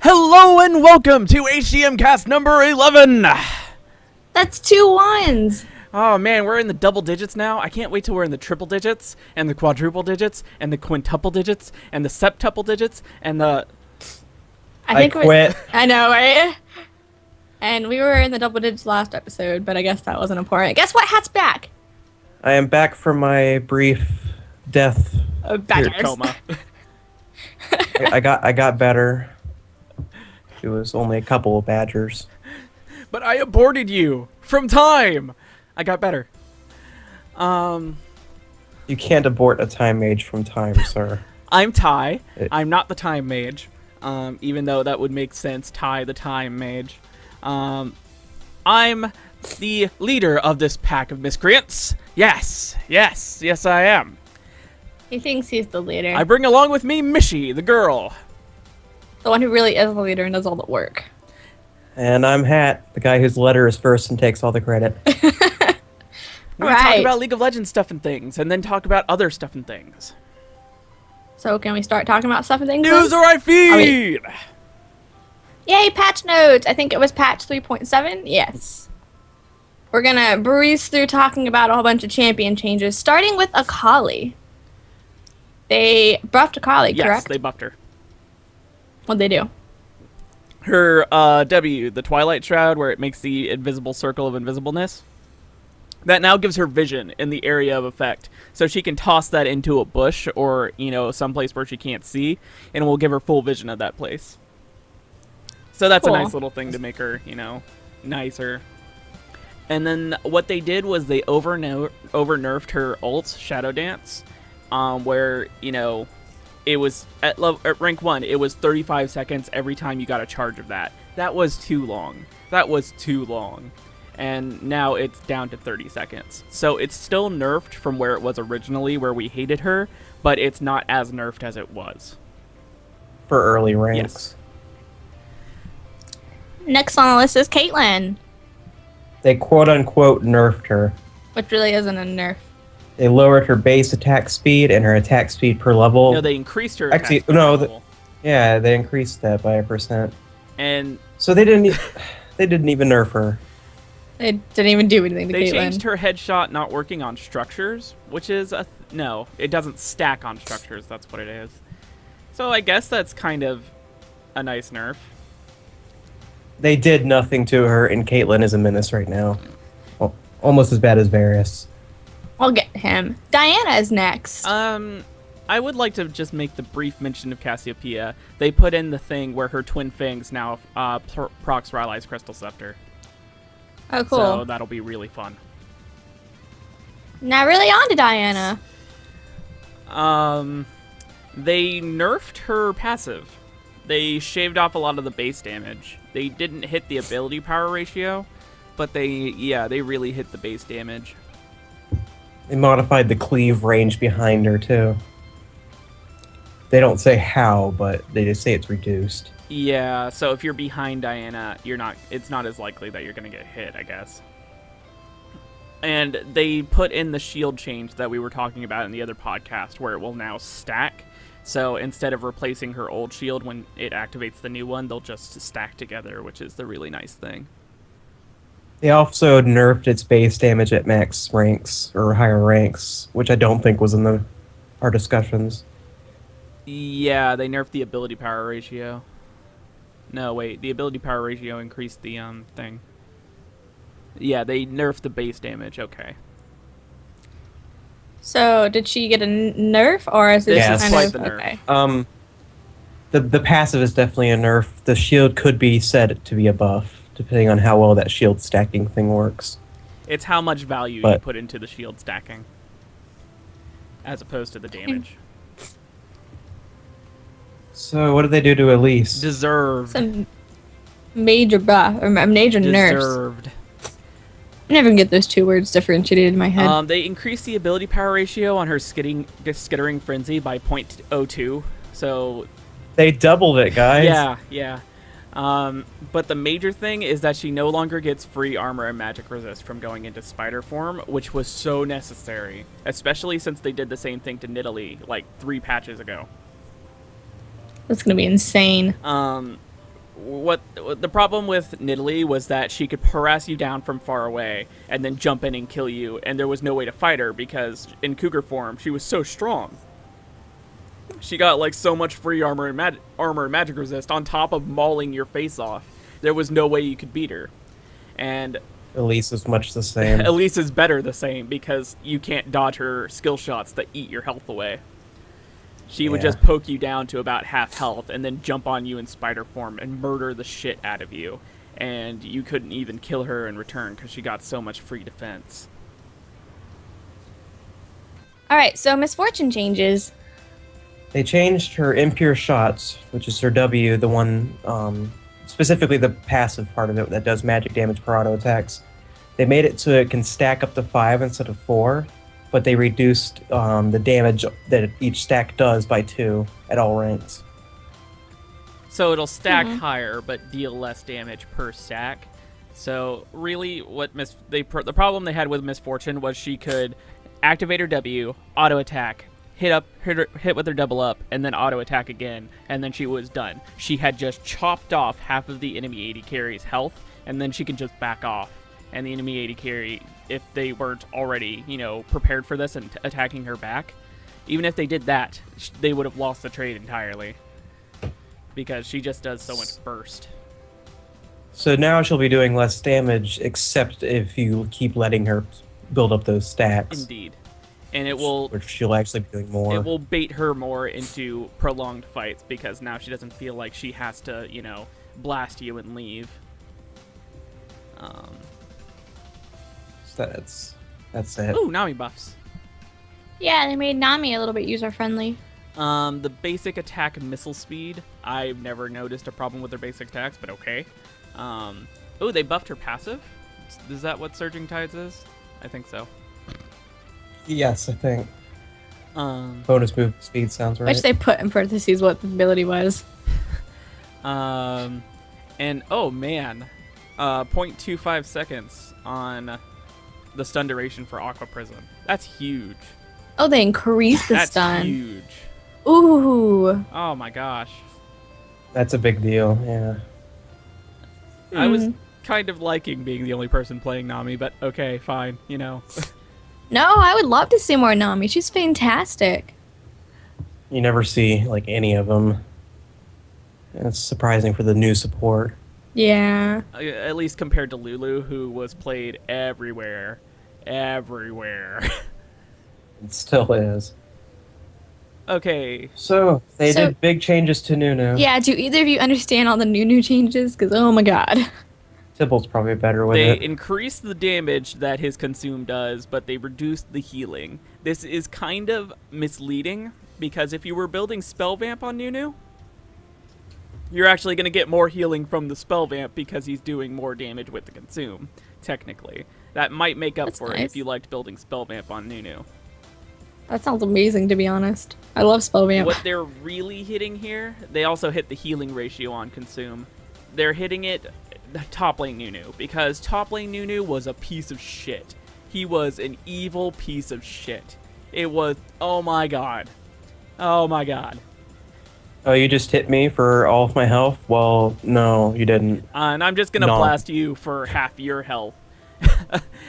Hello and welcome to HTMcast number 11! That's 2 1s! Oh man, we're in the double digits now. I can't wait till we're in the triple digits, and the quadruple digits, and the quintuple digits, and the septuple digits, and the... I quit. I know, right? And we were in the double digits last episode, but I guess that wasn't important. Guess what? Hat's back! I am back from my brief death. coma. I got better. It was only a couple of badgers. But I aborted you! From time! I got better. You can't abort a time mage from time, sir. I'm Ty. I'm not the time mage. Even though that would make sense, Ty the time mage. I'm the leader of this pack of miscreants. Yes, I am. He thinks he's the leader. I bring along with me Mishy, the girl. The one who really is the leader and does all the work. And I'm Hat, the guy whose letter is first and takes all the credit. We talk about League of Legends stuff and things, and then talk about other stuff and things. So can we start talking about stuff and things? News or I feed! Yay, patch notes! I think it was patch 3.7? Yes. We're gonna breeze through talking about a whole bunch of champion changes, starting with Akali. They buffed Akali, correct? Yes, they buffed her. What'd they do? Her W, the Twilight Shroud, where it makes the invisible circle of invisibleness, that now gives her vision in the area of effect. So she can toss that into a bush or, someplace where she can't see, and it will give her full vision of that place. So that's cool. A nice little thing to make her, nicer. And then what they did was they over-nerfed her ult, Shadow Dance, where, it was at rank 1, it was 35 seconds every time you got a charge of that. That was too long. And now it's down to 30 seconds. So it's still nerfed from where it was originally, where we hated her, but it's not as nerfed as it was. For early ranks. Yes. Next on the list is Caitlyn. They quote-unquote nerfed her. Which really isn't a nerf. They lowered her base attack speed and her attack speed per level. No, they increased her Actually, attack speed no, per level. Yeah, they increased that by 1%. And so they didn't even nerf her. They didn't even do anything to Caitlyn. They changed her headshot not working on structures, which is no, it doesn't stack on structures. That's what it is. So I guess that's kind of a nice nerf. They did nothing to her, and Caitlyn is a menace right now. Well, almost as bad as Varus. I'll get him. Diana is next. I would like to just make the brief mention of Cassiopeia. They put in the thing where her twin fangs now procs Rylai's Crystal Scepter. Oh, cool. So that'll be really fun. Now really on to Diana. They nerfed her passive. They shaved off a lot of the base damage. They didn't hit the ability power ratio, but they really hit the base damage. They modified the cleave range behind her, too. They don't say how, but they just say it's reduced. Yeah, so if you're behind Diana, it's not as likely that you're going to get hit, I guess. And they put in the shield change that we were talking about in the other podcast, where it will now stack. So instead of replacing her old shield when it activates the new one, they'll just stack together, which is the really nice thing. They also nerfed its base damage at max ranks, or higher ranks, which I don't think was in our discussions. Yeah, they nerfed the ability power ratio. No, wait, the ability power ratio increased the thing. Yeah, they nerfed the base damage, okay. So, did she get a nerf, or is this Yes, kind quite of... the nerf. Okay. The passive is definitely a nerf. The shield could be set to be a buff, depending on how well that shield stacking thing works. It's how much value you put into the shield stacking, as opposed to the damage. So, what did they do to Elise? Deserved. Some major buff, or major nerfs. Deserved. I never can get those two words differentiated in my head. They increased the ability power ratio on her Skittering Frenzy by 0.02, so... They doubled it, guys. Yeah. But the major thing is that she no longer gets free armor and magic resist from going into spider form, which was so necessary, especially since they did the same thing to Nidalee like 3 patches ago. That's gonna be insane. what the problem with Nidalee was that she could harass you down from far away and then jump in and kill you, and there was no way to fight her because in cougar form she was so strong. She got like so much free armor and magic resist on top of mauling your face off. There was no way you could beat her. And Elise is much the same. Elise is better the same because you can't dodge her skill shots that eat your health away. She would just poke you down to about half health and then jump on you in spider form and murder the shit out of you. And you couldn't even kill her in return because she got so much free defense. All right, so Misfortune changes. They changed her impure shots, which is her W, the one, specifically the passive part of it that does magic damage per auto attacks. They made it so it can stack up to 5 instead of 4, but they reduced the damage that each stack does by 2 at all ranks. So it'll stack higher, but deal less damage per stack. So really, what the problem they had with Misfortune was she could activate her W, auto attack, hit with her double up, and then auto attack again, and then she was done. She had just chopped off half of the enemy AD carry's health, and then she could just back off. And the enemy AD carry, if they weren't already, prepared for this and attacking her back, even if they did that, they would have lost the trade entirely. Because she just does so much burst. So now she'll be doing less damage, except if you keep letting her build up those stacks. Indeed. And it will... Which she'll actually be doing more. It will bait her more into prolonged fights, because now she doesn't feel like she has to, blast you and leave. That's it. Ooh, Nami buffs. Yeah, they made Nami a little bit user-friendly. The basic attack missile speed. I've never noticed a problem with their basic attacks, but okay. Oh, they buffed her passive? Is that what Surging Tides is? I think so. Yes, I think. Bonus move speed sounds right. Which they put in parentheses what the ability was. And, oh man. 0.25 seconds on the stun duration for Aqua Prism. That's huge. Oh, they increased the That's stun. huge. Ooh. Oh my gosh. That's a big deal, yeah. I was kind of liking being the only person playing Nami, but okay, fine, No, I would love to see more Nami. She's fantastic. You never see, any of them. It's surprising for the new support. Yeah. At least compared to Lulu, who was played everywhere. Everywhere. It still is. Okay. So, they did big changes to Nunu. Yeah, do either of you understand all the Nunu changes? Because, oh my god. Tybalt's probably better with it. They increased the damage that his consume does, but they reduced the healing. This is kind of misleading, because if you were building Spell Vamp on Nunu, you're actually going to get more healing from the Spell Vamp because he's doing more damage with the consume, technically. That might make up for it if you liked building Spell Vamp on Nunu. That sounds amazing, to be honest. I love Spell Vamp. What they're really hitting here, they also hit the healing ratio on consume. They're hitting it top lane Nunu, because top lane Nunu was a piece of shit. He was an evil piece of shit. It was, oh my god. Oh my god. Oh, you just hit me for all of my health? Well, no, you didn't. And I'm just gonna blast you for half your health.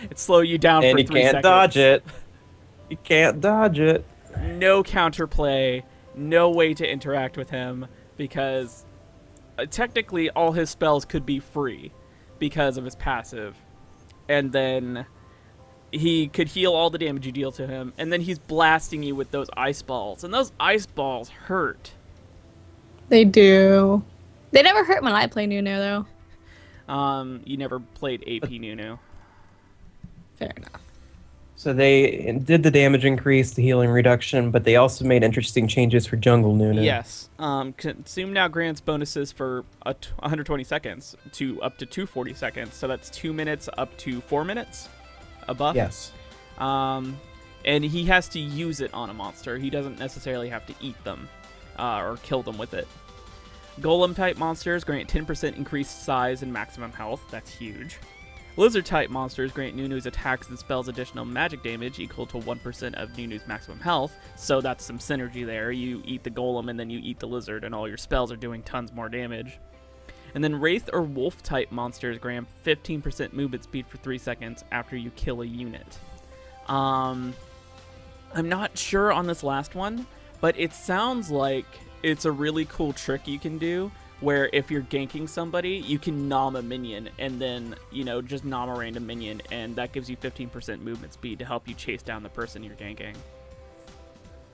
It slow you down for 3 seconds. And you can't dodge it. You can't dodge it. No counterplay, no way to interact with him, because technically all his spells could be free because of his passive. And then he could heal all the damage you deal to him, and then he's blasting you with those ice balls. And those ice balls hurt. They do. They never hurt when I play Nunu, though. You never played AP Nunu. Fair enough. So they did the damage increase, the healing reduction, but they also made interesting changes for jungle Nunu. Yes. Consume now grants bonuses for 120 seconds to up to 240 seconds. So that's 2 minutes up to 4 minutes. A buff. Yes. And he has to use it on a monster. He doesn't necessarily have to eat them or kill them with it. Golem-type monsters grant 10% increased size and maximum health. That's huge. Lizard-type monsters grant Nunu's attacks and spells additional magic damage equal to 1% of Nunu's maximum health, so that's some synergy there. You eat the golem and then you eat the lizard, and all your spells are doing tons more damage. And then Wraith or Wolf type monsters grant 15% movement speed for 3 seconds after you kill a unit. I'm not sure on this last one, but it sounds like it's a really cool trick you can do where if you're ganking somebody, you can nom a minion and then, just nom a random minion, and that gives you 15% movement speed to help you chase down the person you're ganking.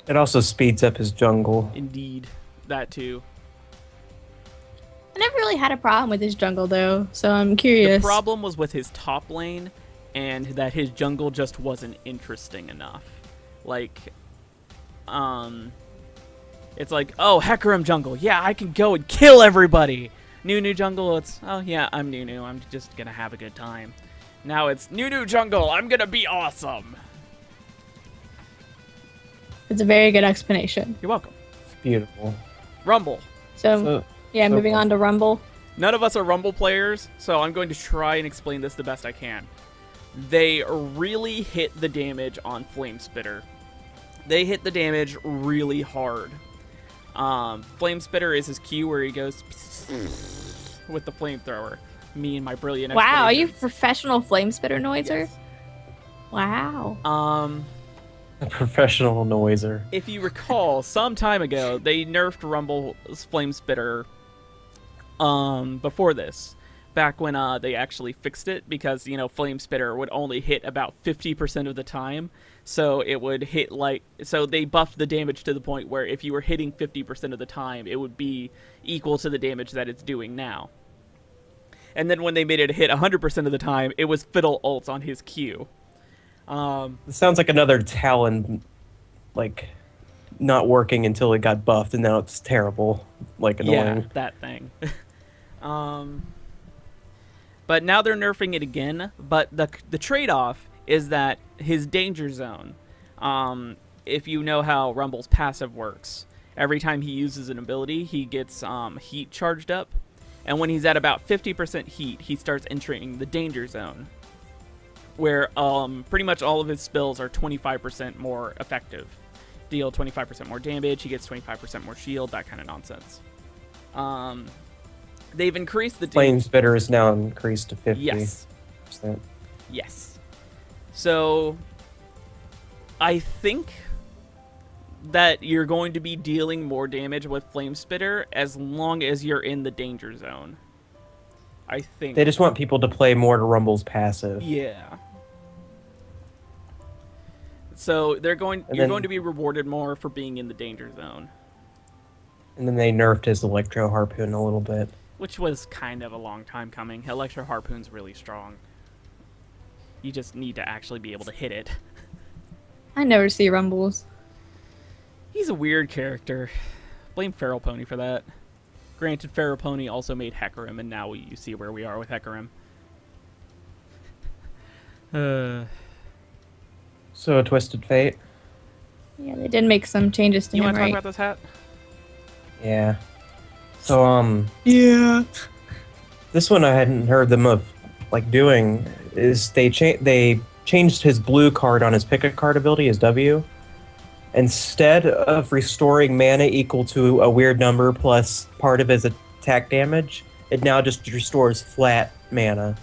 It also speeds up his jungle. Indeed. That too. I never really had a problem with his jungle, though, so I'm curious. The problem was with his top lane, and that his jungle just wasn't interesting enough. It's like, oh, Hecarim jungle, yeah, I can go and kill everybody. Nunu jungle, it's, oh yeah, I'm Nunu, I'm just gonna have a good time. Now it's Nunu jungle, I'm gonna be awesome. It's a very good explanation. You're welcome. It's beautiful. Rumble. So moving on to Rumble. None of us are Rumble players, so I'm going to try and explain this the best I can. They really hit the damage on Flame Spitter. They hit the damage really hard. Flame Spitter is his Q where he goes with the flamethrower. Me and my brilliant Wow, are you explanations. a professional Flame Spitter noiser? Yes. Wow. A professional noiser. If you recall, some time ago, they nerfed Rumble's Flame Spitter before this. Back when they actually fixed it, because, Flame Spitter would only hit about 50% of the time. So it would hit so they buffed the damage to the point where if you were hitting 50% of the time, it would be equal to the damage that it's doing now. And then when they made it hit 100% of the time, it was Fiddle ults on his Q. This sounds like another Talon, not working until it got buffed, and now it's terrible, annoying. Yeah, that thing. But now they're nerfing it again. But the trade-off is that his danger zone, if you know how Rumble's passive works, every time he uses an ability, he gets heat charged up. And when he's at about 50% heat, he starts entering the danger zone, where pretty much all of his spells are 25% more effective. Deal 25% more damage, he gets 25% more shield, that kind of nonsense. They've increased the Flame Spitter is now increased to 50%. Yes. Yes. So, I think that you're going to be dealing more damage with Flame Spitter as long as you're in the danger zone. I think. They just want people to play more to Rumble's passive. Yeah. So you're going to be rewarded more for being in the danger zone. And then they nerfed his Electro Harpoon a little bit. Which was kind of a long time coming. Electro Harpoon's really strong. You just need to actually be able to hit it. I never see Rumbles. He's a weird character. Blame Feral Pony for that. Granted, Feral Pony also made Hecarim, and now you see where we are with Hecarim. So, Twisted Fate. Yeah, they did make some changes to You him, want to talk right? about this hat? Yeah. So, Yeah. this one I hadn't heard them of, doing, is they changed his blue card on his pick a card ability, his W. Instead of restoring mana equal to a weird number plus part of his attack damage, it now just restores flat mana.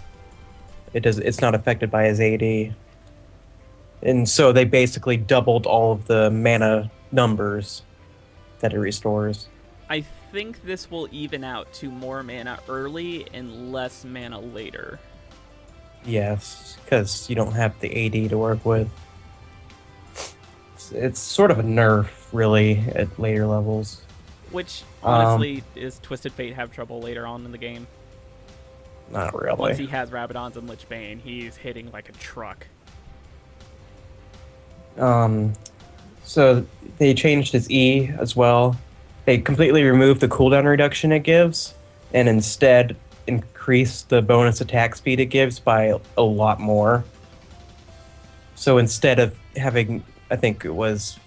It's not affected by his AD. And so they basically doubled all of the mana numbers that it restores. I think this will even out to more mana early and less mana later. Yes, because you don't have the AD to work with. It's sort of a nerf, really, at later levels. Which, honestly, is Twisted Fate have trouble later on in the game. Not really. Once he has Rabadons and Lich Bane, he's hitting like a truck. So they changed his E as well. They completely removed the cooldown reduction it gives, and instead increased the bonus attack speed it gives by a lot more. So instead of having, I think it was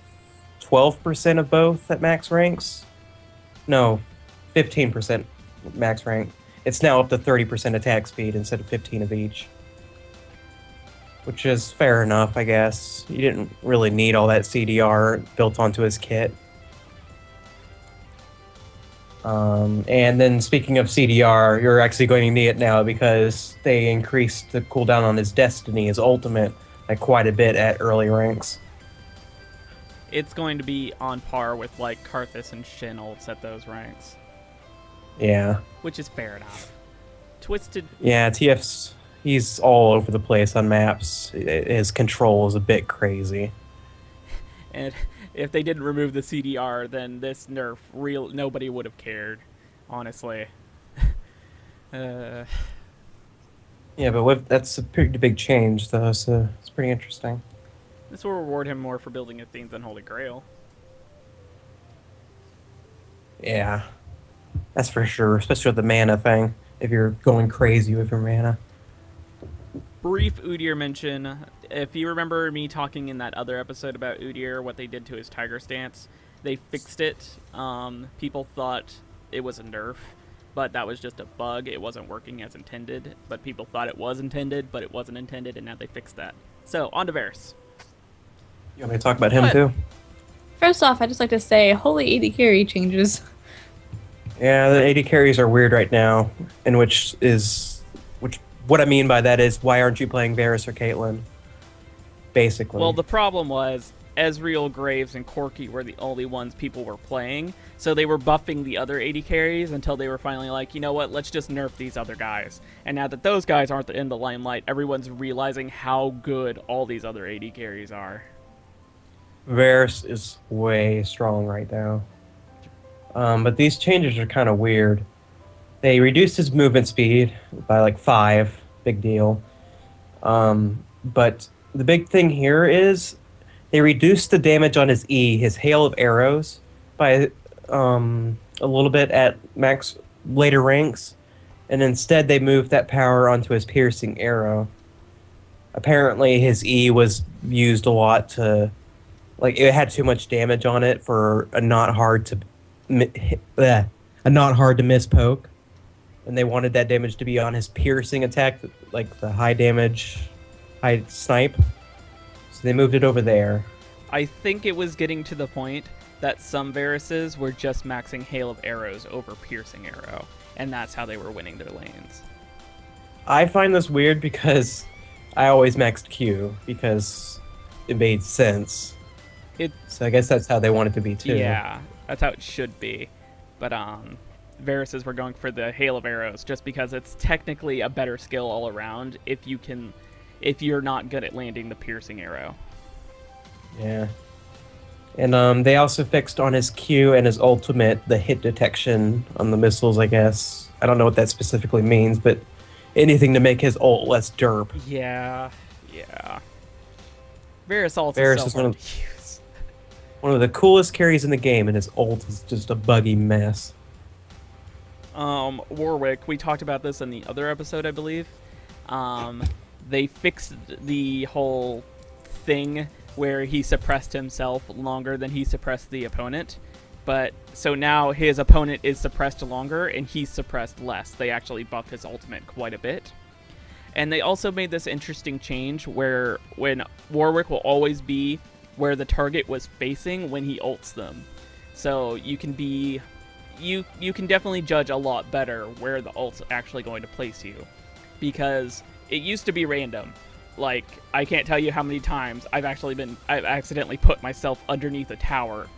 12% of both at max ranks? No, 15% max rank. It's now up to 30% attack speed instead of 15 of each. Which is fair enough, I guess. You didn't really need all that CDR built onto his kit. And then speaking of CDR, you're actually going to need it now because they increased the cooldown on his Destiny, his ultimate, like quite a bit at early ranks. It's going to be on par with like Karthus and Shin ults at those ranks. Yeah. Which is fair enough. Twisted. Yeah, he's all over the place on maps. His control is a bit crazy. And if they didn't remove the CDR, then this nerf, nobody would have cared, honestly. Yeah, but that's a pretty big change, though, so it's pretty interesting. This will reward him more for building Athenes than Holy Grail. Yeah, that's for sure, especially with the mana thing, if you're going crazy with your mana. Brief Udyr mention. If you remember me talking in that other episode about Udyr, what they did to his Tiger stance, they fixed it. People thought it was a nerf, but that was just a bug. It wasn't working as intended, but people thought it was intended, but it wasn't intended, and now they fixed that. So, on to Varus. You want me to talk about him, too? First off, I'd just like to say, holy 80 carry changes. Yeah, the 80 carries are weird right now, what I mean by that is, why aren't you playing Varus or Caitlyn? Basically. Well, the problem was Ezreal, Graves, and Corki were the only ones people were playing, so they were buffing the other 80 carries until they were finally like, you know what, let's just nerf these other guys. And now that those guys aren't in the limelight, everyone's realizing how good all these other 80 carries are. Varus is way strong right now. But these changes are kind of weird. They reduced his movement speed by like 5, big deal. But the big thing here is they reduced the damage on his E, his hail of arrows, by a little bit at max later ranks, and instead they moved that power onto his piercing arrow. Apparently his E was used a lot to, like, it had too much damage on it for a not hard to miss poke. And they wanted that damage to be on his piercing attack, like the high damage, high snipe. So they moved it over there. I think it was getting to the point that some Varuses were just maxing Hail of Arrows over Piercing Arrow, and that's how they were winning their lanes. I find this weird because I always maxed Q, because it made sense. So I guess that's how they want it to be, too. Yeah, that's how it should be. But, Varuses were going for the Hail of Arrows just because it's technically a better skill all around if you're not good at landing the piercing arrow. Yeah. And they also fixed on his Q and his ultimate the hit detection on the missiles, I guess. I don't know what that specifically means, but anything to make his ult less derp. Yeah. Varus ult Varus is so hard to use. One of the coolest carries in the game, and his ult is just a buggy mess. Warwick, we talked about this in the other episode, I believe. They fixed the whole thing where he suppressed himself longer than he suppressed the opponent. But so now his opponent is suppressed longer and he's suppressed less. They actually buffed his ultimate quite a bit. And they also made this interesting change where when Warwick will always be where the target was facing when he ults them. So you can be you can definitely judge a lot better where the ult's actually going to place you, because it used to be random. Like, I can't tell you how many times I've accidentally put myself underneath a tower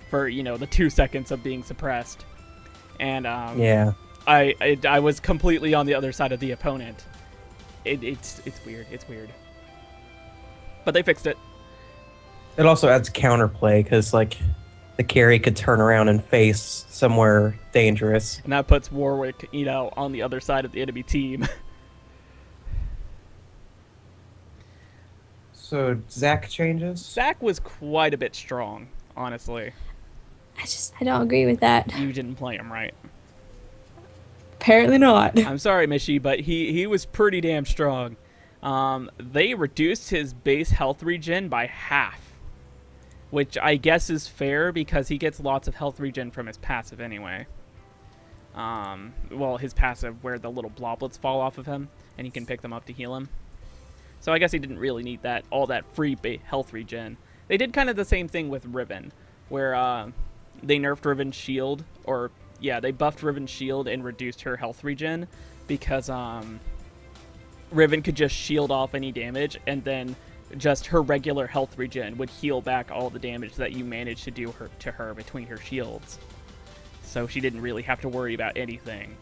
for, the 2 seconds of being suppressed, and yeah, I was completely on the other side of the opponent. It's weird, but they fixed it. It also adds counterplay because like the carry could turn around and face somewhere dangerous. And that puts Warwick, on the other side of the enemy team. So, Zac changes? Zac was quite a bit strong, honestly. I don't agree with that. You didn't play him right. Apparently not. I'm sorry, Mishi, but he was pretty damn strong. They reduced his base health regen by half, which I guess is fair because he gets lots of health regen from his passive anyway. His passive where the little bloblets fall off of him and he can pick them up to heal him. So I guess he didn't really need all that free health regen. They did kind of the same thing with Riven, where they nerfed Riven's shield, or they buffed Riven's shield and reduced her health regen because Riven could just shield off any damage, and then just her regular health regen would heal back all the damage that you managed to do to her between her shields. So she didn't really have to worry about anything.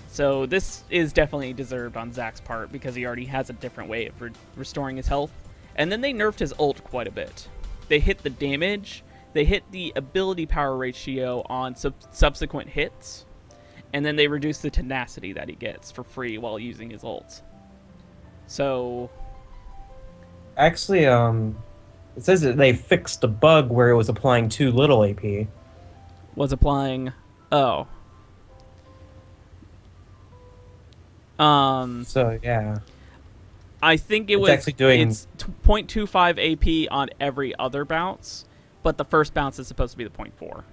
So this is definitely deserved on Zach's part because he already has a different way of restoring his health. And then they nerfed his ult quite a bit. They hit the damage, they hit the ability power ratio on subsequent hits, and then they reduced the tenacity that he gets for free while using his ult. So... Actually, it says that they fixed a bug where it was applying too little AP. Was applying... Oh. So, yeah. I think it's actually doing... It's 0.25 AP on every other bounce, but the first bounce is supposed to be the 0.4.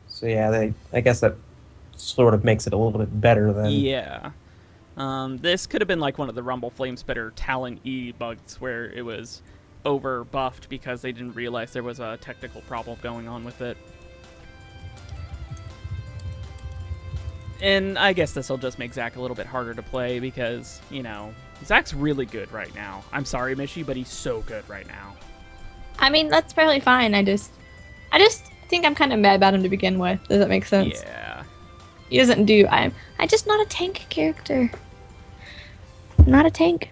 So, yeah, I guess that sort of makes it a little bit better then. Yeah. This could have been like one of the Rumble Flamespitter Talon E bugs where it was over buffed because they didn't realize there was a technical problem going on with it. And I guess this will just make Zach a little bit harder to play because, you know, Zach's really good right now. I'm sorry, Mishy, but he's so good right now. I mean, that's probably fine. I just think I'm kind of mad about him to begin with. Does that make sense? Yeah. He doesn't do... I'm just not a tank character. Not a tank.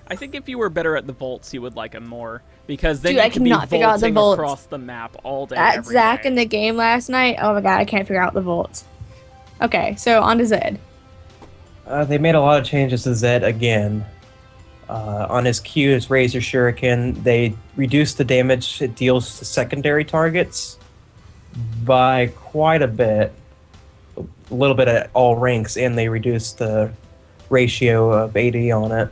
I think if you were better at the vaults, you would like him more. Because then Dude, you I could be cannot figure out the vaulting vaults. across the map all day, That every Zach day. in the game last night, oh my god, I can't figure out the vaults. Okay, so on to Zed. They made a lot of changes to Zed again. On his Q, his Razor Shuriken, they reduced the damage it deals to secondary targets by quite a bit. A little bit at all ranks, and they reduced the ratio of AD on it.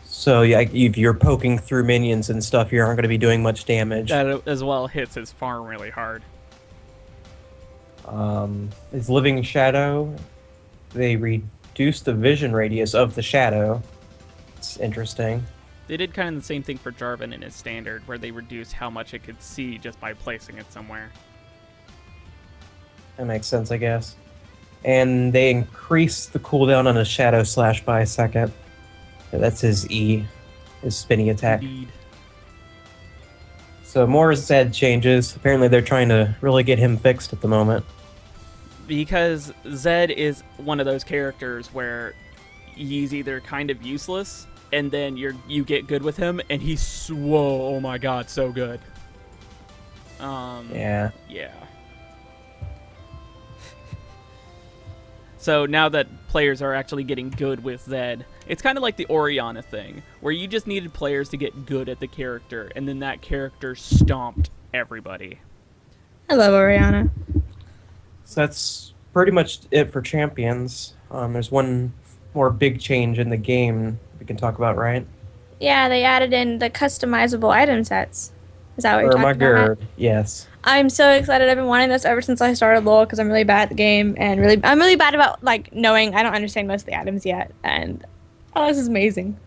So yeah, if you're poking through minions and stuff, you aren't going to be doing much damage. That as well hits his farm really hard. His Living Shadow, they reduced the vision radius of the shadow. It's interesting. They did kind of the same thing for Jarvan in his standard, where they reduced how much it could see just by placing it somewhere. That makes sense, I guess. And they increased the cooldown on his Shadow Slash by a second. That's his E, his spinny attack. Indeed. So more Zed changes. Apparently they're trying to really get him fixed at the moment. Because Zed is one of those characters where he's either kind of useless, and then you get good with him, and he's whoa, oh my god, so good. Yeah. Yeah. So now that players are actually getting good with Zed, it's kind of like the Orianna thing, where you just needed players to get good at the character, and then that character stomped everybody. I love Orianna. So that's pretty much it for champions. There's one more big change in the game we can talk about, right? Yeah, they added in the customizable item sets. Is that what you're talking about? Yes. I'm so excited. I've been wanting this ever since I started LoL because I'm really bad at the game and I'm really bad about like knowing. I don't understand most of the items yet, and this is amazing.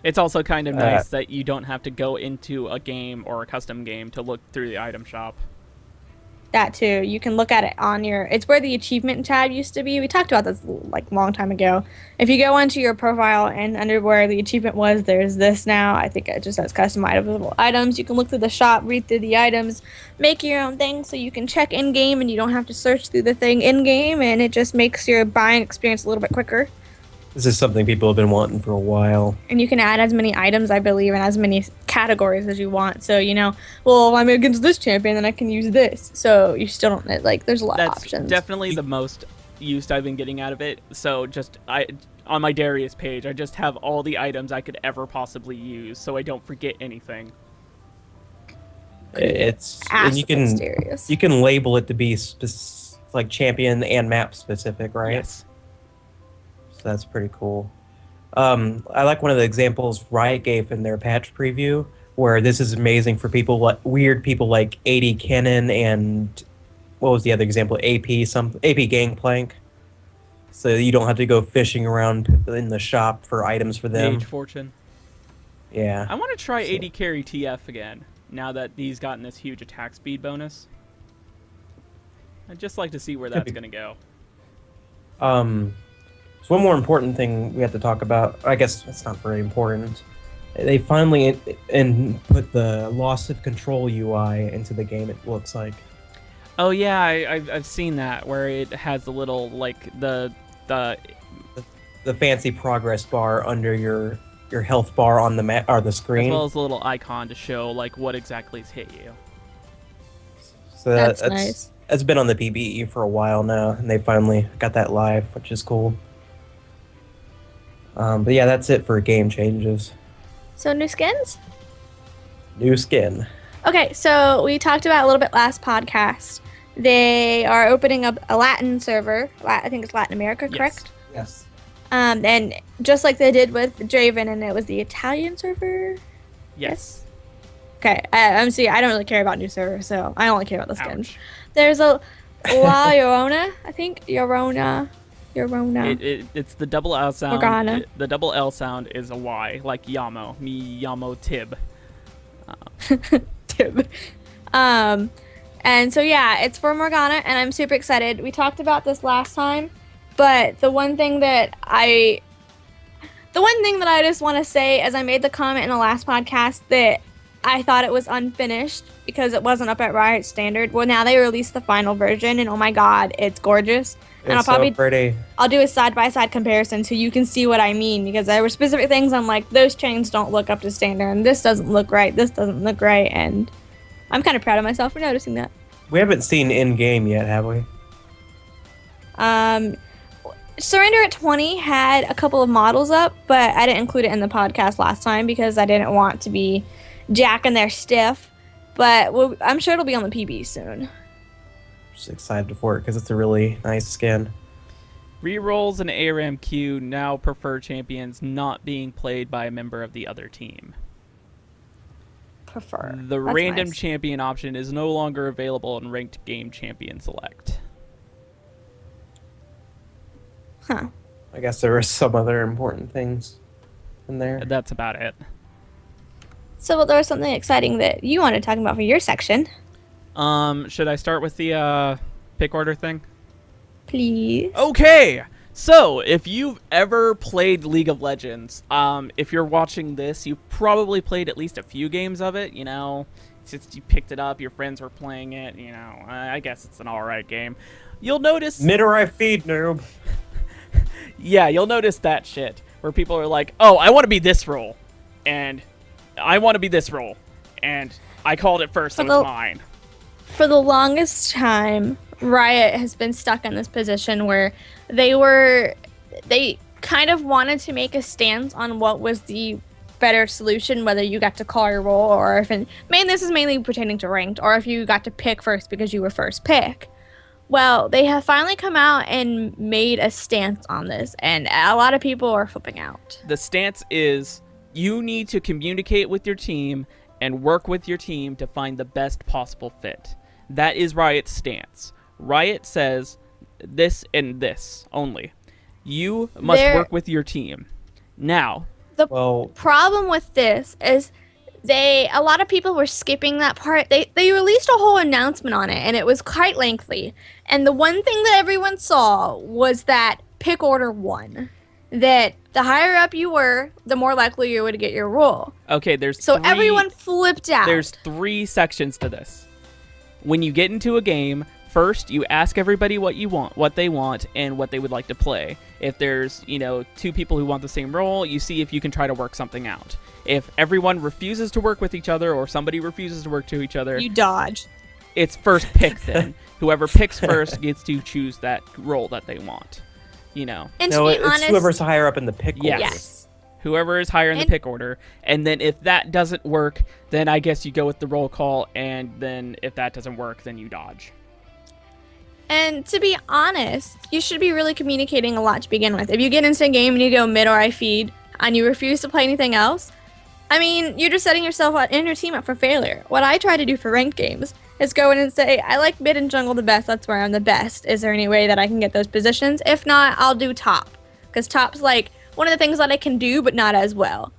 It's also kind of nice that you don't have to go into a game or a custom game to look through the item shop. That too. You can look at it on your... It's where the achievement tab used to be. We talked about this like a long time ago. If you go onto your profile and under where the achievement was, there's this now. I think it just says customizable items. You can look through the shop, read through the items, make your own thing so you can check in-game and you don't have to search through the thing in-game, and it just makes your buying experience a little bit quicker. This is something people have been wanting for a while. And you can add as many items, I believe, and as many categories as you want. So, you know, well, if I'm against this champion, then I can use this. So you still don't, like, there's a lot of options. That's definitely the most use I've been getting out of it. So just, on my Darius page, I just have all the items I could ever possibly use so I don't forget anything. And you can label it to be like champion and map specific, right? Yes. So that's pretty cool. I like one of the examples Riot gave in their patch preview, where this is amazing for people like weird people like AD Cannon and what was the other example? AP Gangplank. So you don't have to go fishing around in the shop for items for them. Age Fortune. Yeah. I want to try AD Carry TF again, now that he's gotten this huge attack speed bonus. I'd just like to see where that's going to go. So one more important thing we have to talk about. I guess it's not very important. They finally put the loss of control UI into the game. It looks like. Oh yeah, I've seen that where it has the little like the fancy progress bar under your health bar on the or the screen, as well as a little icon to show like what exactly has hit you. So that's nice. It's been on the PBE for a while now, and they finally got that live, which is cool. But yeah, that's it for game changes. So new skins? New skin. Okay, so we talked about a little bit last podcast. They are opening up a Latin server. I think it's Latin America, correct? Yes. And just like they did with Draven, and it was the Italian server? Yes. Okay, I don't really care about new servers, so I only care about the skins. Ouch. There's a La Llorona, I think. Llorona. It's the double L sound. Morgana. The double L sound is a Y, like Yamo. Me Yamo Tib. Tib. And so yeah, it's for Morgana, and I'm super excited. We talked about this last time, but the one thing that I just want to say, as I made the comment in the last podcast that I thought it was unfinished because it wasn't up at Riot standard. Well, now they released the final version, and oh my god, it's gorgeous. And It's so pretty. I'll do a side-by-side comparison so you can see what I mean, because there were specific things I'm like, those chains don't look up to standard, and this doesn't look right, and I'm kind of proud of myself for noticing that. We haven't seen in-game yet, have we? Surrender at 20 had a couple of models up, but I didn't include it in the podcast last time because I didn't want to be jacking their stiff. But I'm sure it'll be on the PB soon. Just excited for it because it's a really nice skin. Rerolls and ARAM queue now prefer champions not being played by a member of the other team. Prefer. The That's random nice. champion option is no longer available in ranked game champion select. Huh. I guess there are some other important things in there. That's about it. So there was something exciting that you wanted to talk about for your section. Should I start with the pick order thing? Please. Okay, so if you've ever played League of Legends, if you're watching this, you probably played at least a few games of it, you know. Since you picked it up, your friends were playing it, you know. I guess it's an alright game. You'll notice... Mid-or feed, noob. Yeah, you'll notice that shit, where people are like, oh, I want to be this role, and I want to be this role, and I called it first, so it's mine. For the longest time, Riot has been stuck in this position where they kind of wanted to make a stance on what was the better solution, whether you got to call your role, or if this is mainly pertaining to ranked, or if you got to pick first because you were first pick. Well, they have finally come out and made a stance on this, and a lot of people are flipping out. The stance is you need to communicate with your team and work with your team to find the best possible fit. That is Riot's stance. Riot says this and this only. You must work with your team. Now, the problem with this is a lot of people were skipping that part. They released a whole announcement on it, and it was quite lengthy. And the one thing that everyone saw was that pick order won. That the higher up you were, the more likely you were to get your role. Okay, everyone flipped out. There's 3 sections to this. When you get into a game, first you ask everybody what they want, and what they would like to play. If there's, 2 people who want the same role, you see if you can try to work something out. If everyone refuses to work with each other, or somebody refuses to work to each other, you dodge. It's first pick then. Whoever picks first gets to choose that role that they want. And no, to be honest, it's whoever's higher up in the pick order. Yes. Whoever is higher in the pick order. And then if that doesn't work, then I guess you go with the roll call, and then if that doesn't work, then you dodge. And to be honest, you should be really communicating a lot to begin with. If you get into a game and you go mid or I feed, and you refuse to play anything else, you're just setting yourself and your team up for failure. What I try to do for ranked games is go in and say, I like mid and jungle the best, that's where I'm the best. Is there any way that I can get those positions? If not, I'll do top. Because top's like one of the things that I can do, but not as well.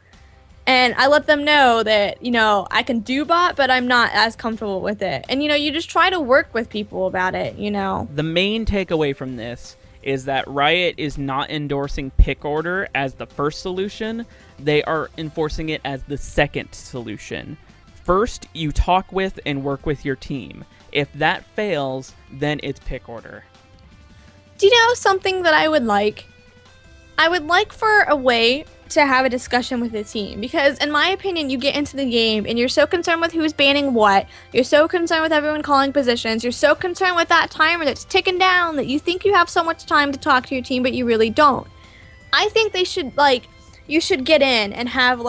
And I let them know that, I can do bot, but I'm not as comfortable with it. And, you just try to work with people about it, The main takeaway from this is that Riot is not endorsing pick order as the first solution. They are enforcing it as the second solution. First, you talk with and work with your team. If that fails, then it's pick order. Do you know something that I would like? I would like for a way to have a discussion with the team, because in my opinion, you get into the game and you're so concerned with who's banning what, you're so concerned with everyone calling positions, you're so concerned with that timer that's ticking down that you think you have so much time to talk to your team, but you really don't. I think they should, you should get in and have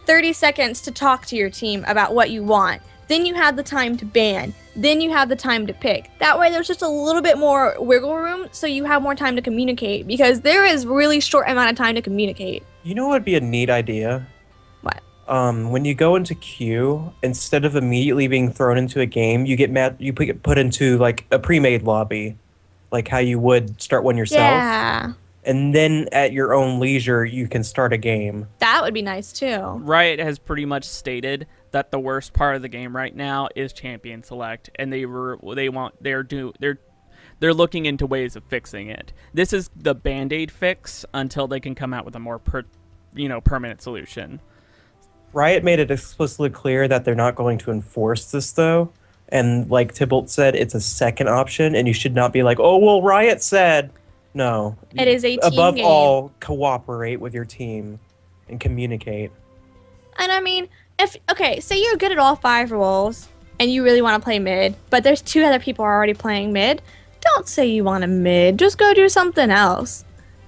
30 seconds to talk to your team about what you want. Then you have the time to ban. Then you have the time to pick. That way there's just a little bit more wiggle room, so you have more time to communicate, because there is really short amount of time to communicate. You know what would be a neat idea? What? When you go into queue, instead of immediately being thrown into a game, you get put into a pre-made lobby, like how you would start one yourself. Yeah. And then at your own leisure, you can start a game. That would be nice too. Riot has pretty much stated that the worst part of the game right now is champion select, and they're looking into ways of fixing it. This is the band-aid fix until they can come out with a more permanent solution. Riot made it explicitly clear that they're not going to enforce this, though. And like Tybalt said, it's a second option, and you should not be like, oh, well, Riot said. No. It is a team Above game. all, cooperate with your team and communicate. And I mean, say you're good at all 5 roles and you really want to play mid, but there's 2 other people already playing mid, don't say you want a mid. Just go do something else.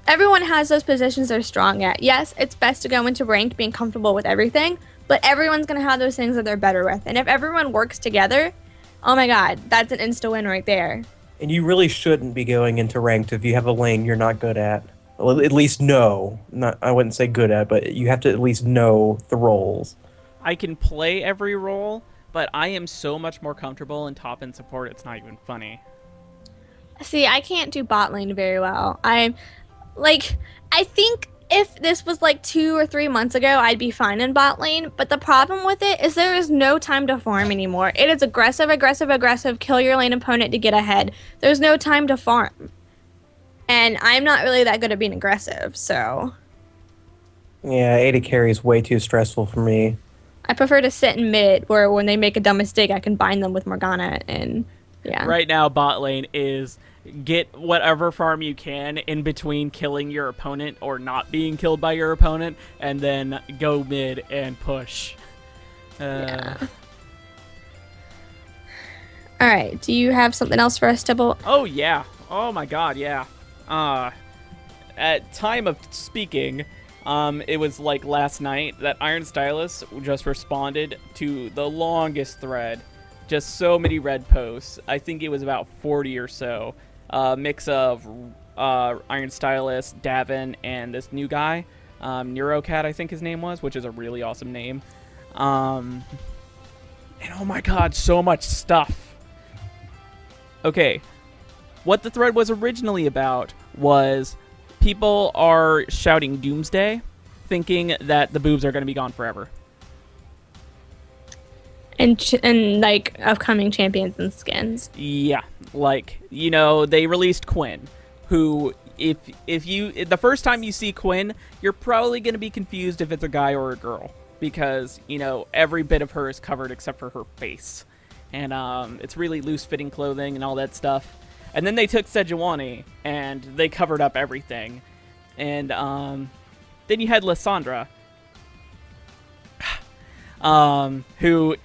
Everyone has those positions they're strong at. Yes, it's best to go into ranked being comfortable with everything, but everyone's going to have those things that they're better with. And if everyone works together, oh my god, that's an insta-win right there. And you really shouldn't be going into ranked if you have a lane you're not good at. Well, at least know. I wouldn't say good at, but you have to at least know the roles. I can play every role, but I am so much more comfortable in top and support, it's not even funny. See, I can't do bot lane very well. I think if this was 2 or 3 months ago, I'd be fine in bot lane, but the problem with it is there is no time to farm anymore. It is aggressive, aggressive, aggressive, kill your lane opponent to get ahead. There's no time to farm. And I'm not really that good at being aggressive, so... Yeah, AD carry is way too stressful for me. I prefer to sit in mid, where when they make a dumb mistake, I can bind them with Morgana, and yeah. Right now, bot lane is get whatever farm you can in between killing your opponent or not being killed by your opponent, and then go mid and push. Yeah. All right, do you have something else for us, Tybalt? Oh, yeah. Oh, my God, yeah. At time of speaking... it was last night that Iron Stylus just responded to the longest thread. Just so many red posts. I think it was about 40 or so. Mix of Iron Stylus, Davin, and this new guy. Neurocat, I think his name was, which is a really awesome name. And oh my god, so much stuff. Okay. What the thread was originally about was... people are shouting doomsday, thinking that the boobs are going to be gone forever. And upcoming champions and skins. Yeah, they released Quinn, who if the first time you see Quinn, you're probably going to be confused if it's a guy or a girl, because every bit of her is covered except for her face, and it's really loose-fitting clothing and all that stuff. And then they took Sejuani, and they covered up everything. And then you had Lysandra, who,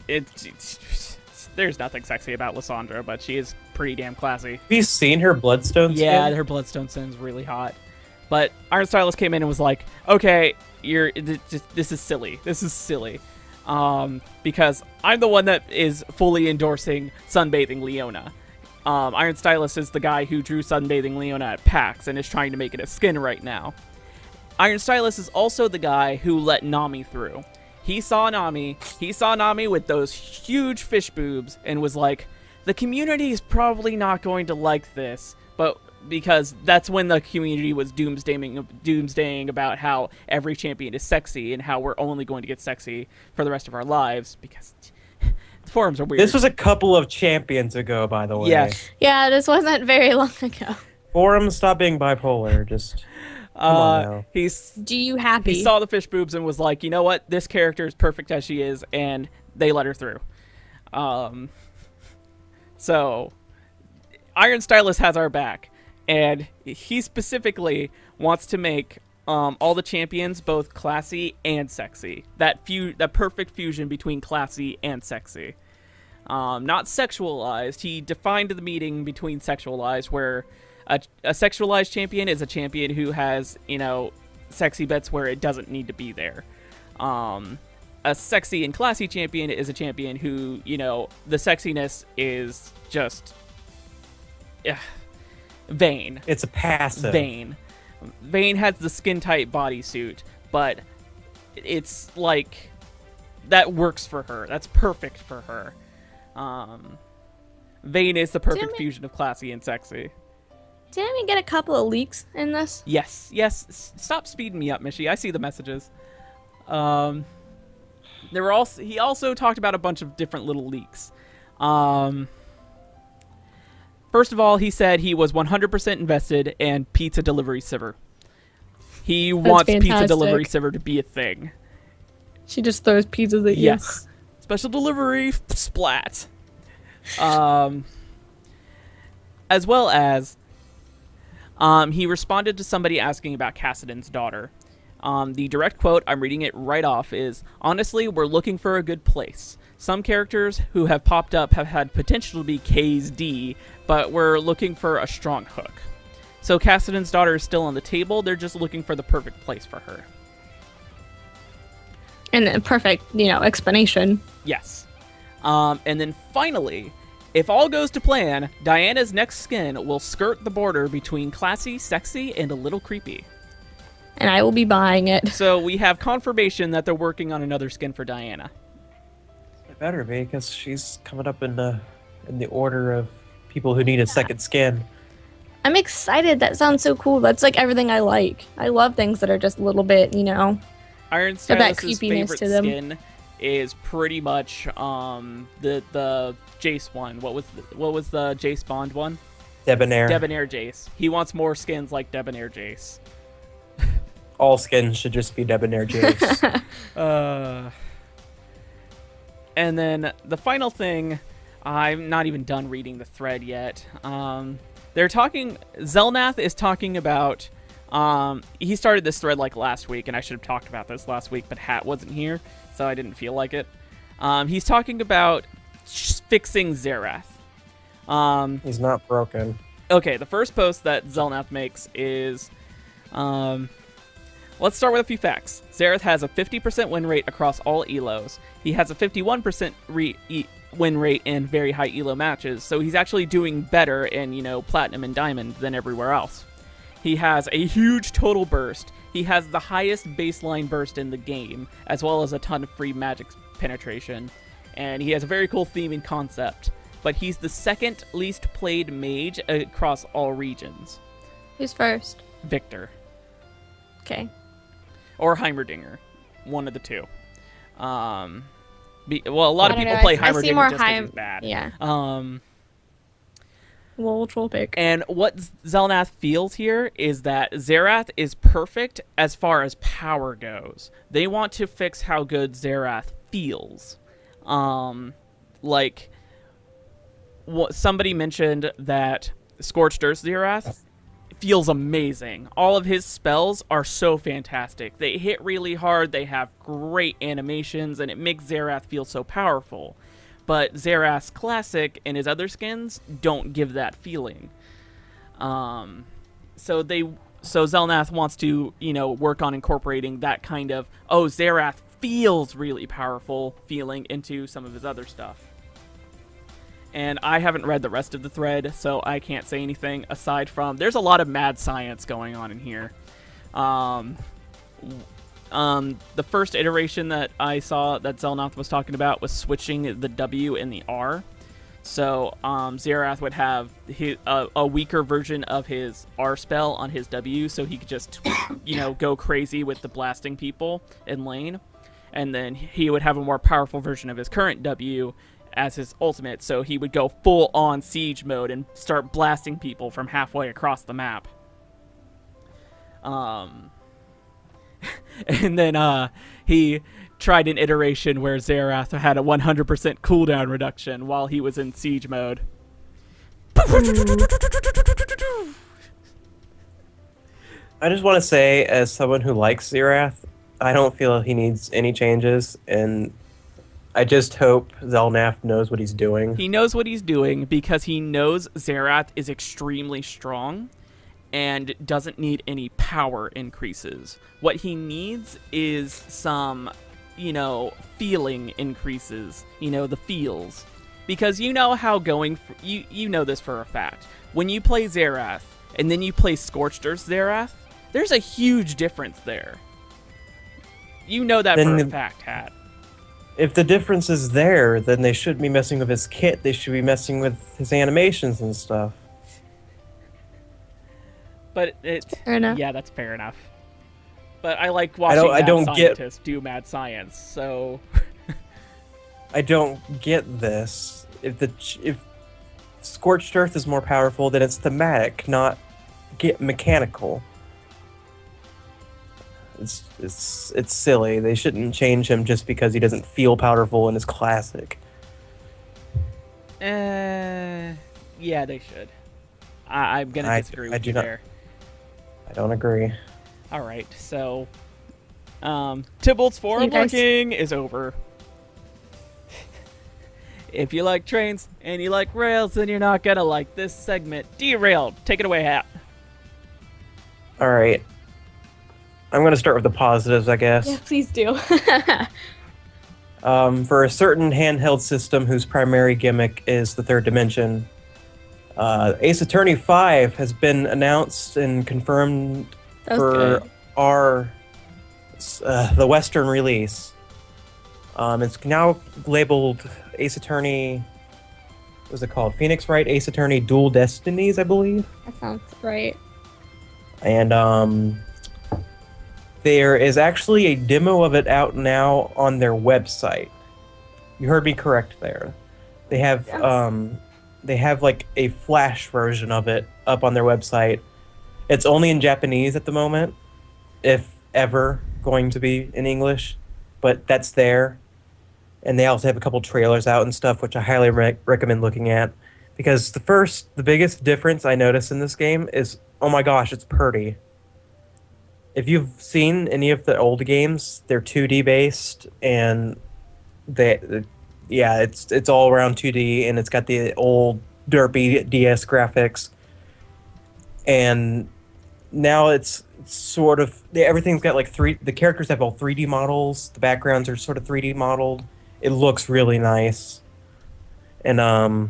there's nothing sexy about Lysandra, but she is pretty damn classy. Have you seen her Bloodstone skin? Yeah, her Bloodstone skin is really hot. But Iron Stylus came in and was like, okay, this is silly. This is silly. Because I'm the one that is fully endorsing Sunbathing Leona. Iron Stylus is the guy who drew Sunbathing Leona at PAX and is trying to make it a skin right now. Iron Stylus is also the guy who let Nami through. He saw Nami with those huge fish boobs and was like, the community is probably not going to like this, but because that's when the community was doomsdaying about how every champion is sexy and how we're only going to get sexy for the rest of our lives because the forums are weird. This was a couple of champions ago, by the way. Yes. Yeah, this wasn't very long ago. Forums, stop being bipolar. Just come on now. Do you happy? He saw the fish boobs and was like, you know what? This character is perfect as she is, and they let her through. So, Iron Stylus has our back, and he specifically wants to make all the champions both classy and sexy. That perfect fusion between classy and sexy. Not sexualized. He defined the meaning between sexualized, where a sexualized champion is a champion who has, sexy bits where it doesn't need to be there. A sexy and classy champion is a champion who, the sexiness is just vain. It's a passive. Vain. Vayne has the skin-tight bodysuit, but it's like that works for her. That's perfect for her. Vayne is the perfect fusion of classy and sexy. Didn't we get a couple of leaks in this? Yes. Stop speeding me up, Mishy. I see the messages. He also talked about a bunch of different little leaks. First of all, he said he was 100% invested in Pizza Delivery Siver. He wants Pizza Delivery Siver to be a thing. She just throws pizzas at you. Yes. Special delivery, splat. As well as, he responded to somebody asking about Cassidon's daughter. The direct quote, I'm reading it right off, is, honestly, we're looking for a good place. Some characters who have popped up have had potential to be K's D, but we're looking for a strong hook. So Cassidon's daughter is still on the table, they're just looking for the perfect place for her. And a perfect, explanation. Yes. And then finally, if all goes to plan, Diana's next skin will skirt the border between classy, sexy, and a little creepy. And I will be buying it. So we have confirmation that they're working on another skin for Diana. It better be, because she's coming up in the order of people who need a second skin. I'm excited. That sounds so cool. That's like everything I like. I love things that are just a little bit, Iron Stylus's favorite skin is pretty much the Jace one. What was the Jace Bond one? Debonair. Debonair Jace. He wants more skins like Debonair Jace. All skins should just be Debonair Jace. And then the final thing, I'm not even done reading the thread yet. Zelnath is talking about, he started this thread like last week, and I should have talked about this last week, but Hat wasn't here, so I didn't feel like it. He's talking about fixing Xerath. He's not broken. Okay, the first post that Zelnath makes is, let's start with a few facts. Xerath has a 50% win rate across all ELOs. He has a 51% win rate in very high ELO matches, so he's actually doing better in, Platinum and Diamond than everywhere else. He has a huge total burst. He has the highest baseline burst in the game, as well as a ton of free magic penetration. And he has a very cool theme and concept. But he's the second least played mage across all regions. Who's first? Victor. Okay. Or Heimerdinger. One of the two. A lot of people play Heimerdinger just because he's bad. Yeah. Troll pick. And what Zelnath feels here is that Xerath is perfect as far as power goes. They want to fix how good Xerath feels. Somebody mentioned that Scorched Earth Xerath feels amazing. All of his spells are so fantastic. They hit really hard, they have great animations, and it makes Xerath feel so powerful. But Xerath's Classic and his other skins don't give that feeling. So Zelnath wants to, work on incorporating that kind of, Xerath feels really powerful feeling into some of his other stuff. And I haven't read the rest of the thread, so I can't say anything aside from there's a lot of mad science going on in here. The first iteration that I saw that Zelnath was talking about was switching the W and the R. So Xerath would have a weaker version of his R spell on his W, so he could just, go crazy with the blasting people in lane. And then he would have a more powerful version of his current W as his ultimate, so he would go full on siege mode and start blasting people from halfway across the map. And then he tried an iteration where Xerath had a 100% cooldown reduction while he was in siege mode. I just want to say, as someone who likes Xerath, I don't feel he needs any changes, and I just hope Zelnath knows what he's doing. He knows what he's doing because he knows Xerath is extremely strong and doesn't need any power increases. What he needs is some, feeling increases, the feels. Because you know how you know this for a fact. When you play Xerath and then you play Scorched Earth Xerath, there's a huge difference there. You know that for a fact, Hat. If the difference is there, then they shouldn't be messing with his kit. They should be messing with his animations and stuff. But fair enough. Yeah, that's fair enough. But I like watching scientists do mad science, so... I don't get this. If Scorched Earth is more powerful, then it's thematic, not mechanical. It's silly. They shouldn't change him just because he doesn't feel powerful and is classic. Yeah, they should. I'm gonna disagree with you there. I don't agree. All right, so Tybalt's forward looking is over. If you like trains and you like rails, then you're not gonna like this segment. Derailed. Take it away, Hat. All right. I'm going to start with the positives, I guess. Yeah, please do. For a certain handheld system whose primary gimmick is the third dimension, Ace Attorney 5 has been announced and confirmed for the Western release. It's now labeled Ace Attorney, what was it called? Phoenix Wright Ace Attorney Dual Destinies, I believe. That sounds right. And there is actually a demo of it out now on their website. You heard me correct there. They have like a flash version of it up on their website. It's only in Japanese at the moment, if ever going to be in English, but that's there. And they also have a couple trailers out and stuff, which I highly recommend looking at, because the biggest difference I noticed in this game is, oh my gosh, it's pretty. If you've seen any of the old games, they're 2D based, and it's all around 2D, and it's got the old derpy DS graphics. And now it's sort of everything's got like the characters have all 3D models. The backgrounds are sort of 3D modeled. It looks really nice, and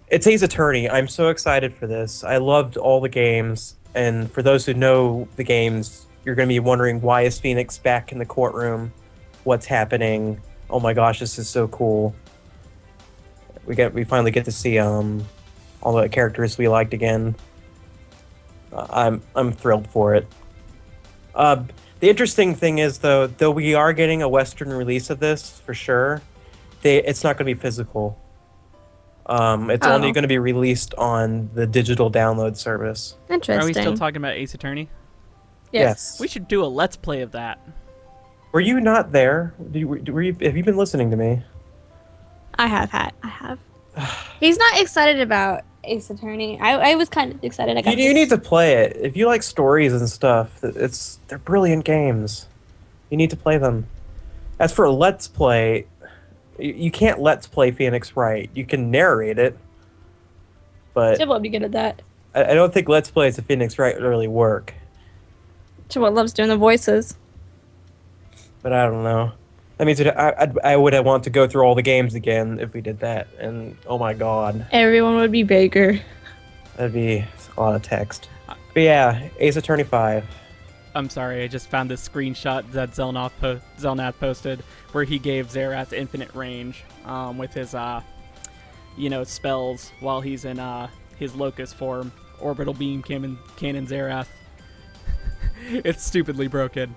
it's Ace Attorney. I'm so excited for this. I loved all the games. And for those who know the games, you're going to be wondering, why is Phoenix back in the courtroom? What's happening? Oh my gosh, this is so cool. We finally get to see all the characters we liked again. I'm thrilled for it. The interesting thing is, though we are getting a Western release of this for sure, it's not going to be physical. It's only going to be released on the digital download service. Interesting. Are we still talking about Ace Attorney? Yes. We should do a Let's Play of that. Were you not there? Have you been listening to me? I have. He's not excited about Ace Attorney. I was kind of excited. You need to play it. If you like stories and stuff, they're brilliant games. You need to play them. As for a Let's Play, you can't Let's Play Phoenix Wright. You can narrate it, but Chibble would be good at that. I don't think Let's Plays of Phoenix Wright really work. Chibble loves doing the voices. But I don't know. That means I would want to go through all the games again if we did that, and oh my god. Everyone would be bigger. That'd be a lot of text. But yeah, Ace Attorney 5. I'm sorry, I just found this screenshot that Zelnath posted where he gave Xerath infinite range with his spells while he's in his locust form. Orbital beam, cannon Zerath. It's stupidly broken.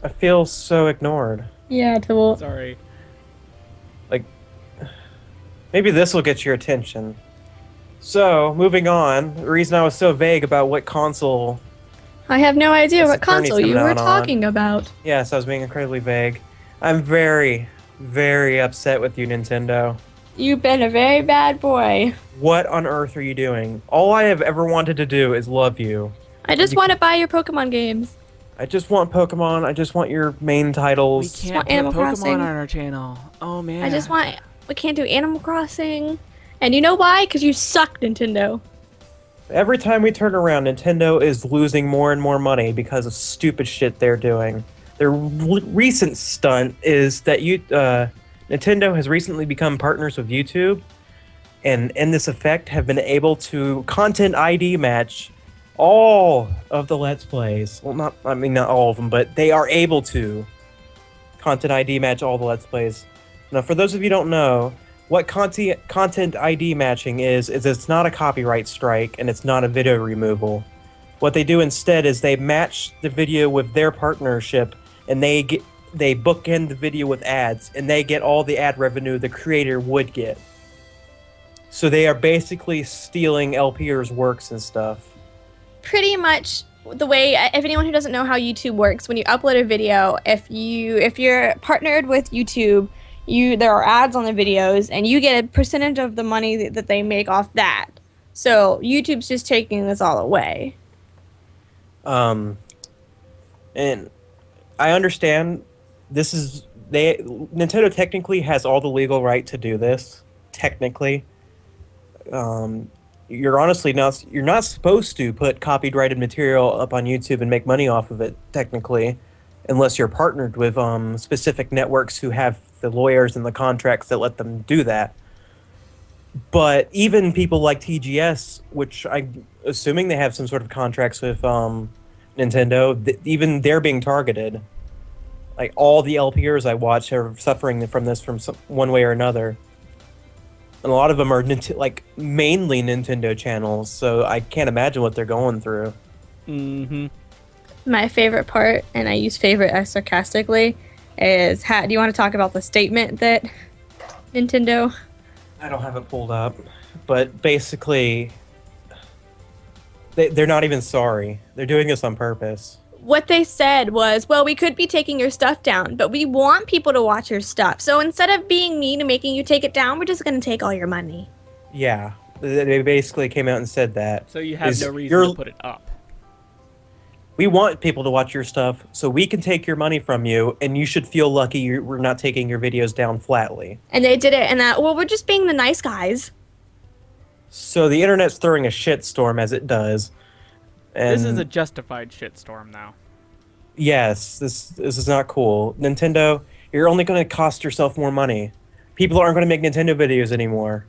I feel so ignored. Yeah, Tibble. Sorry. Like, maybe this will get your attention. So, moving on, the reason I was so vague about what console... I have no idea This what attorney's console you coming were out on. talking about. Yes, I was being incredibly vague. I'm very, very upset with you, Nintendo. You've been a very bad boy. What on earth are you doing? All I have ever wanted to do is love you. I just want to buy your Pokemon games. I just want Pokemon. I just want your main We titles. can't want put Animal Pokemon Crossing. on our channel. Oh, man. We can't do Animal Crossing. And you know why? Because you suck, Nintendo. Every time we turn around, Nintendo is losing more and more money because of stupid shit they're doing. Their recent stunt is that Nintendo has recently become partners with YouTube, and in this effect have been able to content ID match all of the Let's Plays. Well, not all of them, but they are able to content ID match all the Let's Plays. Now, for those of you who don't know, what content ID matching is it's not a copyright strike and it's not a video removal. What they do instead is they match the video with their partnership, and they bookend the video with ads, and they get all the ad revenue the creator would get. So they are basically stealing LPers' works and stuff. Pretty much the way, if anyone who doesn't know how YouTube works, when you upload a video, if you're partnered with YouTube, there are ads on the videos, and you get a percentage of the money that they make off that. So YouTube's just taking this all away. And I understand Nintendo technically has all the legal right to do this. Technically, you're not supposed to put copyrighted material up on YouTube and make money off of it. Technically, unless you're partnered with specific networks who have the lawyers and the contracts that let them do that. But even people like TGS, which I'm assuming they have some sort of contracts with Nintendo, even they're being targeted. Like, all the LPers I watch are suffering from this from one way or another. And a lot of them are mainly Nintendo channels, so I can't imagine what they're going through. Mm-hmm. My favorite part, and I use favorite as sarcastically, is do you want to talk about the statement that Nintendo... I don't have it pulled up, but basically, they're not even sorry. They're doing this on purpose. What they said was, well, we could be taking your stuff down, but we want people to watch your stuff. So instead of being mean and making you take it down, we're just going to take all your money. Yeah, they basically came out and said that. So you have no reason to put it up. We want people to watch your stuff, so we can take your money from you, and you should feel lucky we're not taking your videos down flatly. And they did it, and we're just being the nice guys. So the internet's throwing a shitstorm as it does. And This is a justified shitstorm now. yes, this is not cool. Nintendo, you're only going to cost yourself more money. People aren't going to make Nintendo videos anymore.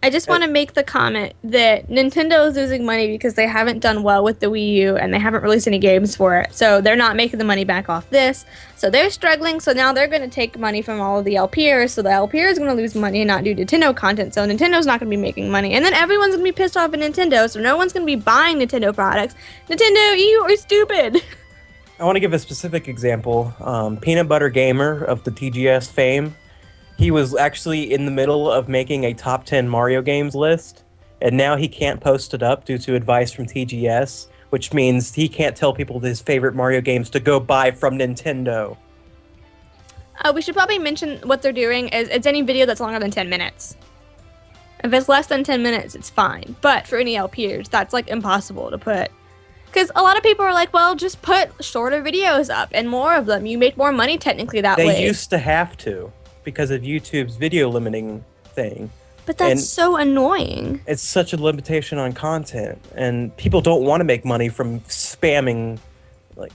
I just want to make the comment that Nintendo is losing money because they haven't done well with the Wii U and they haven't released any games for it. So they're not making the money back off this. So they're struggling. So now they're going to take money from all of the LPers. So the LPR is going to lose money and not do Nintendo content. So Nintendo's not going to be making money. And then everyone's going to be pissed off at Nintendo. So no one's going to be buying Nintendo products. Nintendo, you are stupid. I want to give a specific example. Peanut Butter Gamer of the TGS fame. He was actually in the middle of making a top 10 Mario games list, and now he can't post it up due to advice from TGS, which means he can't tell people his favorite Mario games to go buy from Nintendo. We should probably mention what they're doing is it's any video that's longer than 10 minutes. If it's less than 10 minutes, it's fine. But for any LPers, that's like impossible to put. Because a lot of people are like, well, just put shorter videos up and more of them. You make more money technically that way. They used to have to, because of YouTube's video limiting thing. But that's so annoying. It's such a limitation on content, and people don't want to make money from spamming like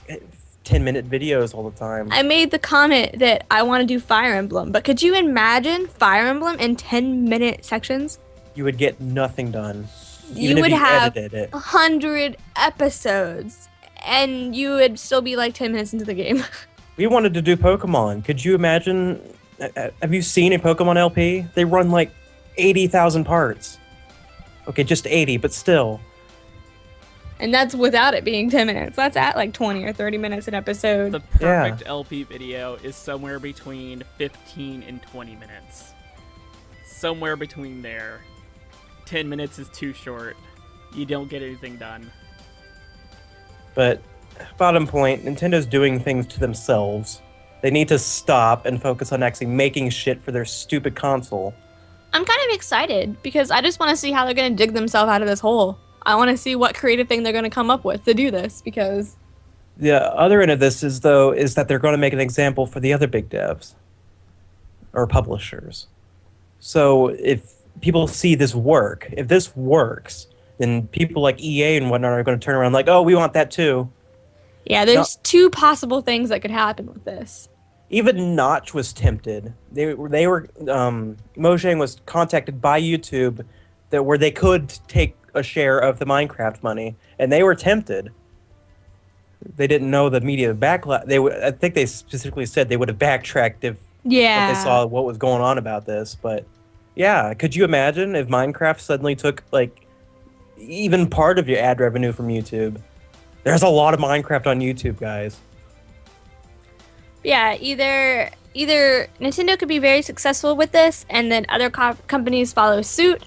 10-minute videos all the time. I made the comment that I want to do Fire Emblem, but could you imagine Fire Emblem in 10-minute sections? You would get nothing done. You would have 100 episodes, and you would still be like 10 minutes into the game. We wanted to do Pokemon. Could you imagine Have you seen a Pokemon LP? They run like 80,000 parts. Okay, just 80, but still. And that's without it being 10 minutes. That's at like 20 or 30 minutes an episode. The perfect LP video is somewhere between 15 and 20 minutes. Somewhere between there. 10 minutes is too short. You don't get anything done. But bottom point, Nintendo's doing things to themselves. They need to stop and focus on actually making shit for their stupid console. I'm kind of excited because I just want to see how they're going to dig themselves out of this hole. I want to see what creative thing they're going to come up with to do this because... The other end of this is that they're going to make an example for the other big devs or publishers. So if people see this work, if this works, then people like EA and whatnot are going to turn around like, oh, we want that too. Yeah, there's two possible things that could happen with this. Even Notch was tempted. Mojang was contacted by YouTube where they could take a share of the Minecraft money, and they were tempted. They didn't know the media backlash. I think they specifically said they would have backtracked if they saw what was going on about this. But yeah, could you imagine if Minecraft suddenly took like even part of your ad revenue from YouTube? There's a lot of Minecraft on YouTube, guys. Yeah, either Nintendo could be very successful with this, and then other companies follow suit,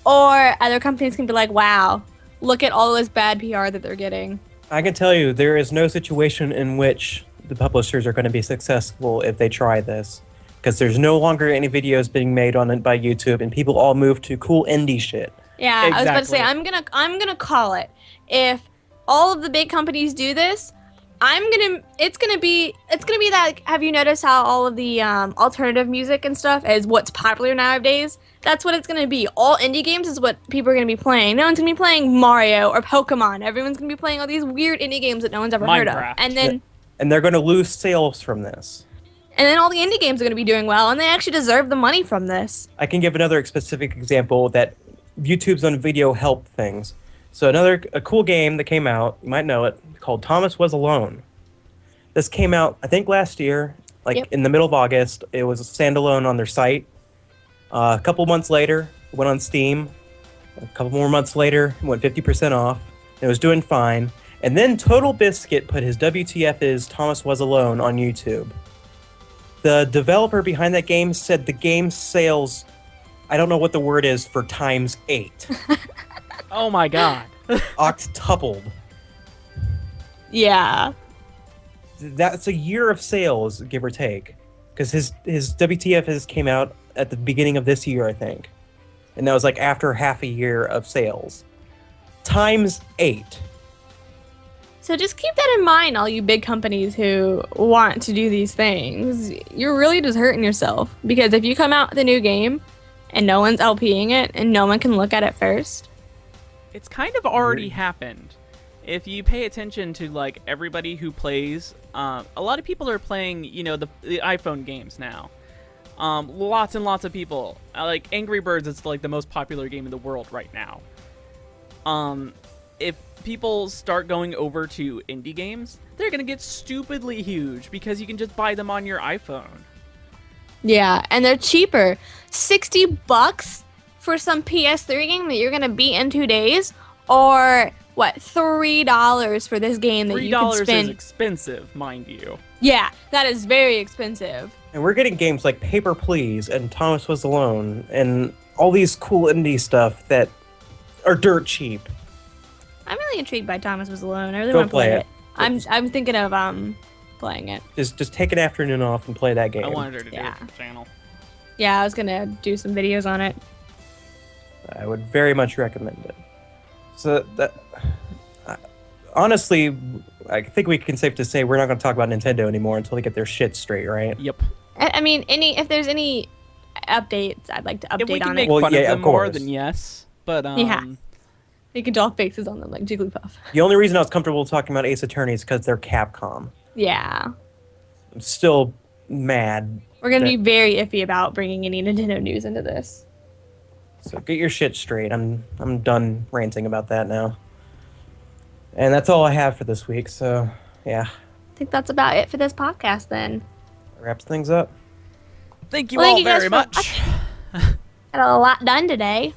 or other companies can be like, wow, look at all this bad PR that they're getting. I can tell you, there is no situation in which the publishers are going to be successful if they try this, because there's no longer any videos being made on it by YouTube, and people all move to cool indie shit. Yeah, exactly. I was about to say, I'm gonna call it. If all of the big companies do this, it's gonna be that. Have you noticed how all of the alternative music and stuff is what's popular nowadays? That's what it's gonna be. All indie games is what people are gonna be playing. No one's gonna be playing Mario or Pokemon. Everyone's gonna be playing all these weird indie games that no one's ever heard of. And they're gonna lose sales from this. And then all the indie games are gonna be doing well, and they actually deserve the money from this. I can give another specific example that YouTube's on video help things. So a cool game that came out, you might know it, called Thomas Was Alone. This came out, I think, last year, in the middle of August. It was a standalone on their site. A couple months later, it went on Steam. A couple more months later, it went 50% off. It was doing fine. And then Total Biscuit put his WTF is Thomas Was Alone on YouTube. The developer behind that game said the game's sales, I don't know what the word is for times 8. Oh my god. Octupled. Yeah. That's a year of sales, give or take. Because his WTF came out at the beginning of this year, I think. And that was like after half a year of sales. Times 8. So just keep that in mind, all you big companies who want to do these things. You're really just hurting yourself. Because if you come out with a new game and no one's LPing it and no one can look at it first. It's kind of already happened. If you pay attention to like everybody who plays, a lot of people are playing, the iPhone games now. Lots and lots of people. Like Angry Birds is like the most popular game in the world right now. If people start going over to indie games, they're gonna get stupidly huge because you can just buy them on your iPhone. Yeah, and they're cheaper. $60 for some PS3 game that you're gonna beat in 2 days, or what? $3 for this game that you can spend. $3 is expensive, mind you. Yeah, that is very expensive. And we're getting games like Paper Please and Thomas Was Alone and all these cool indie stuff that are dirt cheap. I'm really intrigued by Thomas Was Alone. I really Go want to play it. it. I'm thinking of playing it. Just take an afternoon off and play that game. I wanted her to do it for the channel. Yeah, I was gonna do some videos on it. I would very much recommend it. So that, honestly, I think we can safe to say we're not going to talk about Nintendo anymore until they get their shit straight, right? Yep. I mean, if there's any updates, I'd like to update If we can on make it. fun of them of more, course. then yes. But Yeah. You can draw faces on them like Jigglypuff. The only reason I was comfortable talking about Ace Attorney is because they're Capcom. Yeah. I'm still mad. We're gonna be very iffy about bringing any Nintendo news into this. So get your shit straight. I'm done ranting about that now. And that's all I have for this week. So yeah, I think that's about it for this podcast then. wraps things up. Thank you Well, all thank you guys very for much. Got a lot done today.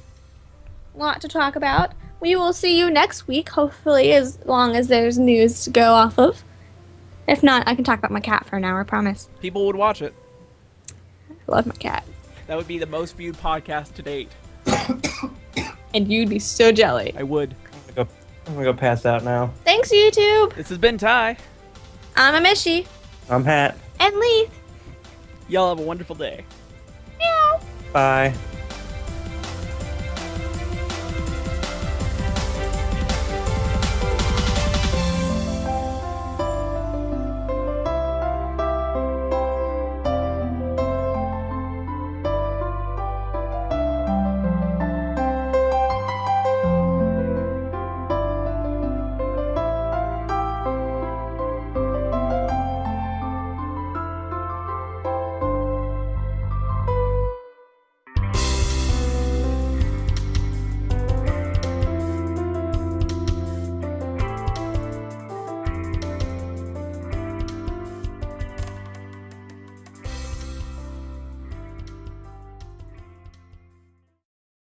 A lot to talk about. We will see you next week, hopefully, as long as there's news to go off of. If not, I can talk about my cat for an hour, I promise. People would watch it. I love my cat. That would be the most viewed podcast to date. And you'd be so jelly. I would. I'm gonna go pass out now. Thanks, YouTube. This has been Ty. I'm Amishi. I'm Hat. And Leith. Y'all have a wonderful day. Meow. Bye.